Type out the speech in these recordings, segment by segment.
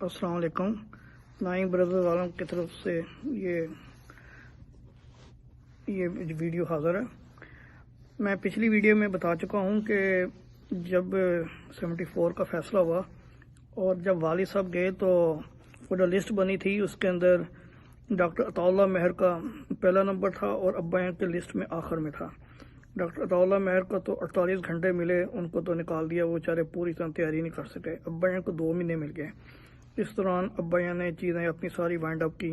السلام علیکم. Nine brothers عالم کی طرف سے یہ ویڈیو حاضر ہے. میں پچھلی ویڈیو میں بتا چکا ہوں کہ جب 74 کا فیصلہ ہوا اور جب والد صاحب گئے تو وہ جو لسٹ بنی تھی اس کے اندر ڈاکٹر عطا اللہ مہر کا پہلا نمبر تھا اور ابا کے لسٹ میں آخر میں تھا. ڈاکٹر عطا اللہ مہر کو تو 48 گھنٹے ملے، ان کو تو نکال دیا، وہ بیچارے پوری طرح تیاری نہیں کر سکے. ابا کو 2 مہینے مل گئے. اس دوران ابا نے چیزیں اپنی ساری وائنڈ اپ کی،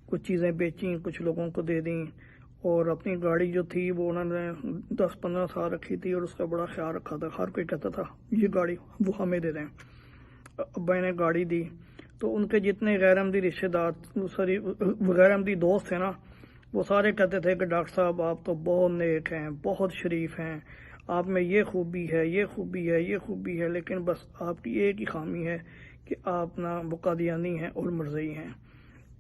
کچھ چیزیں بیچیں، کچھ لوگوں کو دے دیں، اور اپنی گاڑی جو تھی وہ انہوں نے 10-15 سال رکھی تھی اور اس کا بڑا خیال رکھا تھا. ہر کوئی کہتا تھا یہ گاڑی وہ ہمیں دے دیں. ابا نے گاڑی دی تو ان کے جتنے غیر عمدی رشتے دار، غیر عمدی دوست تھے نا، وہ سارے کہتے تھے کہ ڈاکٹر صاحب آپ تو بہت نیک ہیں، بہت شریف ہیں، آپ میں یہ خوبی ہے، یہ خوبی ہے، یہ خوبی ہے، لیکن بس آپ کی ایک ہی خامی ہے کہ آپ نہ قادیانی ہیں اور مرزئی ہیں.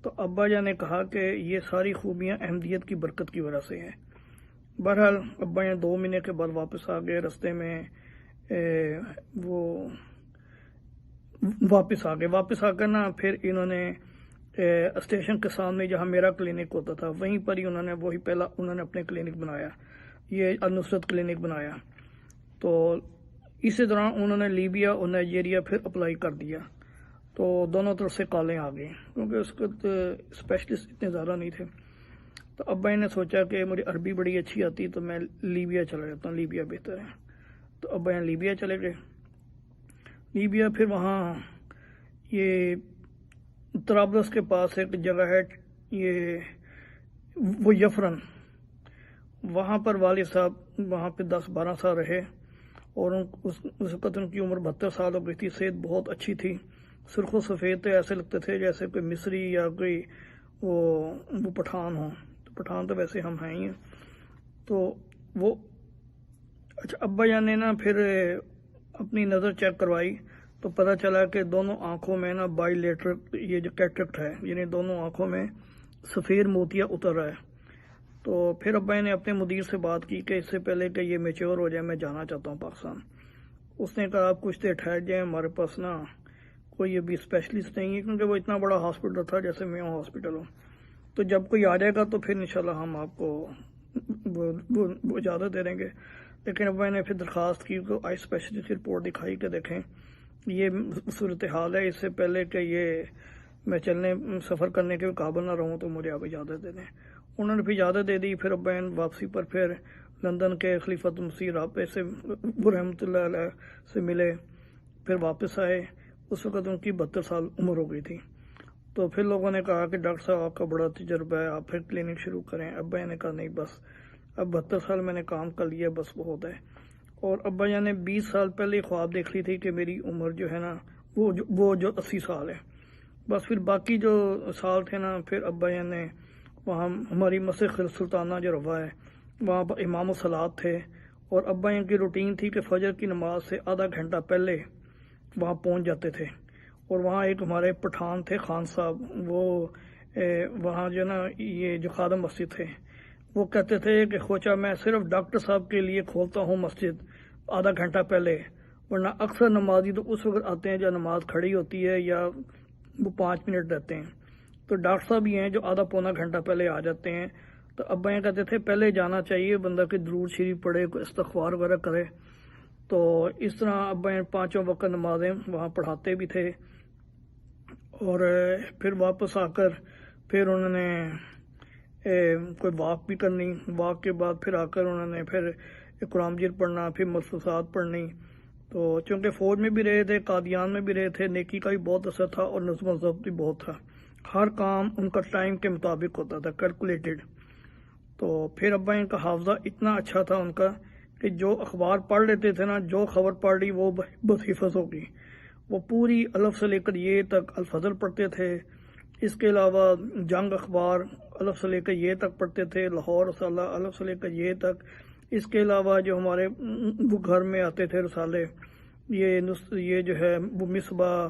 تو ابا جان نے کہا کہ یہ ساری خوبیاں احمدیت کی برکت کی وجہ سے ہیں. بہرحال ابا جان 2 مہینے کے بعد واپس آ گئے. رستے میں وہ واپس آ کر نا پھر انہوں نے اسٹیشن کے سامنے جہاں میرا کلینک ہوتا تھا وہیں پر ہی انہوں نے اپنے کلینک بنایا، یہ النصرت کلینک بنایا. تو اسی دوران انہوں نے لیبیا اور نائجیریا پھر اپلائی کر دیا. تو دونوں طرف سے کالیں آ گئیں کیونکہ اس کو اسپیشلسٹ اتنے زیادہ نہیں تھے. تو ابا نے سوچا کہ مجھے عربی بڑی اچھی آتی تو میں لیبیا چلا جاتا ہوں، لیبیا بہتر ہے. تو ابا لیبیا چلے گئے. لیبیا پھر وہاں یہ طرابلس کے پاس ایک جگہ ہے، وہ یفرن، وہاں پر والد صاحب وہاں پہ 10-12 سال رہے اور اس وقت ان کی عمر 72 سال ہو گئی تھی. صحت بہت اچھی تھی، سرخ و سفید تھے، ایسے لگتے تھے جیسے کوئی مصری یا کوئی وہ پٹھان ہوں. تو پٹھان تو ویسے ہم ہیں ہی ہیں. تو وہ اچھا ابا جان نے نا پھر اپنی نظر چیک کروائی تو پتہ چلا کہ دونوں آنکھوں میں نا بائی لیٹر یہ جو کیٹرکٹ ہے، یعنی دونوں آنکھوں میں سفید موتیا اتر رہا ہے. تو پھر ابا نے اپنے مدیر سے بات کی کہ اس سے پہلے کہ یہ میچور ہو جائے میں جانا چاہتا ہوں پاکستان. اس نے کہا آپ کچھ دیر ٹھہر جائیں، ہمارے پاس نا کوئی ابھی اسپیشلسٹ نہیں ہے کیونکہ وہ اتنا بڑا ہاسپٹل تھا جیسے میں ہاسپٹل ہوں. تو جب کوئی آ جائے گا تو پھر انشاءاللہ ہم آپ کو وہ اجازت دے دیں گے. لیکن ابا نے پھر درخواست کی کہ آئی اسپیشلسٹ کی رپورٹ دکھائی کہ دیکھیں یہ صورتحال ہے، اس سے پہلے کہ یہ میں سفر کرنے کے قابل نہ رہوں تو مجھے آپ اجازت دے دیں. انہوں نے پھر اجازت دے دی. پھر ابا واپسی پر پھر لندن کے خلیفۃ مسیح رابطے سے رحمۃ اللہ علیہ سے ملے، پھر واپس آئے. اس وقت ان کی 72 سال عمر ہو گئی تھی. تو پھر لوگوں نے کہا کہ ڈاکٹر صاحب آپ کا بڑا تجربہ ہے، آپ پھر کلینک شروع کریں. ابا نے کہا نہیں، بس اب 72 سال میں نے کام کر لیا، بس بہت ہے. اور ابا جان نے 20 سال پہلے خواب دیکھ لی تھی کہ میری عمر جو ہے نا وہ جو 80 سال ہے. بس پھر باقی جو سال تھے نا پھر ابا جان نے وہاں ہماری مسجد سلطانہ جو روا ہے وہاں پر امام الصلاۃ تھے، اور ابا جان کی روٹین تھی کہ فجر کی نماز سے آدھا گھنٹہ پہلے وہاں پہنچ جاتے تھے. اور وہاں ایک ہمارے پٹھان تھے خان صاحب، وہ وہاں جو نا یہ جو خادم مسجد تھے وہ کہتے تھے کہ خوچا میں صرف ڈاکٹر صاحب کے لیے کھولتا ہوں مسجد آدھا گھنٹہ پہلے، ورنہ اکثر نمازی تو اس وقت آتے ہیں جب نماز کھڑی ہوتی ہے یا وہ 5 منٹ رہتے ہیں. تو ڈاکٹر صاحب ہی ہیں جو آدھا پونا گھنٹہ پہلے آ جاتے ہیں. تو ابا یہ کہتے تھے پہلے جانا چاہیے، بندہ کہ درود شریف پڑھے، کوئی استغفار وغیرہ کرے. تو اس طرح ابا 5 وقت نمازیں وہاں پڑھاتے بھی تھے. اور پھر واپس آ کر پھر انہوں نے کوئی واک بھی کرنی. واک کے بعد پھر آ کر انہوں نے پھر قرآن مجید پڑھنا، پھر ملفوظات پڑھنی. تو چونکہ فوج میں بھی رہے تھے، قادیان میں بھی رہے تھے، نیکی کا بھی بہت اثر تھا اور نظم و ضبط بھی بہت تھا. ہر کام ان کا ٹائم کے مطابق ہوتا تھا، کیلکولیٹڈ. تو پھر ابا ان کا حافظہ اتنا اچھا تھا ان کا کہ جو اخبار پڑھ لیتے تھے نا، جو خبر پڑھ لی وہ بس حفظ ہو گئی. وہ پوری الف سے لے کر یہ تک الفضل پڑھتے تھے. اس کے علاوہ جنگ اخبار الف سے لے کر یہ تک پڑھتے تھے، لاہور رسالہ الف سے لے کر یہ تک. اس کے علاوہ جو ہمارے وہ گھر میں آتے تھے رسالے، یہ جو ہے وہ مصباح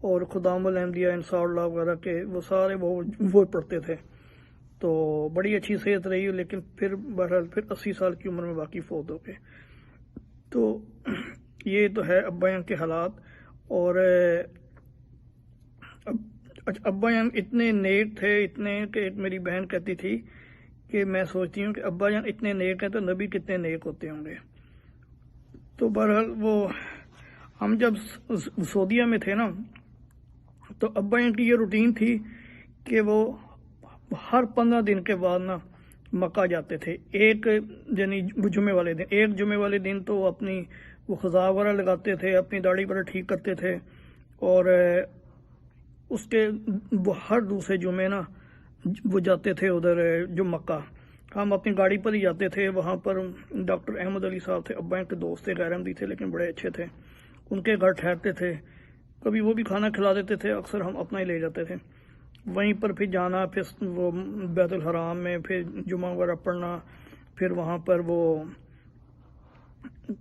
اور خدام الاحمدیہ انصار اللہ وغیرہ کے، وہ سارے وہ پڑھتے تھے. تو بڑی اچھی صحت رہی، لیکن پھر بہرحال پھر 80 سال کی عمر میں باقی فوت ہو گئے. تو یہ تو ہے ابا کے حالات. اور ابا جان اتنے نیک تھے، اتنے کہ میری بہن کہتی تھی کہ میں سوچتی ہوں کہ ابا جان اتنے نیک ہیں تو نبی کتنے نیک ہوتے ہوں گے۔ تو بہرحال وہ ہم جب سعودیہ میں تھے نا، تو ابا جان کی یہ روٹین تھی کہ وہ ہر 15 دن کے بعد نا مکہ جاتے تھے، ایک یعنی جمعے والے دن، ایک جمعے والے دن تو وہ اپنی وہ خضا وغیرہ لگاتے تھے، اپنی داڑھی وغیرہ ٹھیک کرتے تھے، اور اس کے وہ ہر دوسرے جمعے نا وہ جاتے تھے ادھر جو مکہ۔ ہم اپنی گاڑی پر ہی جاتے تھے، وہاں پر ڈاکٹر احمد علی صاحب تھے، ابا کے دوست تھے، غیر احمدی تھے لیکن بڑے اچھے تھے، ان کے گھر ٹھہرتے تھے، کبھی وہ بھی کھانا کھلا دیتے تھے، اکثر ہم اپنا ہی لے جاتے تھے، وہیں پر پھر جانا، پھر وہ بیت الحرام میں پھر جمعہ وغیرہ پڑھنا، پھر وہاں پر وہ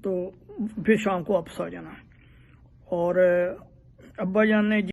تو پھر شام کو واپس آ جانا۔ اور ابا جان نے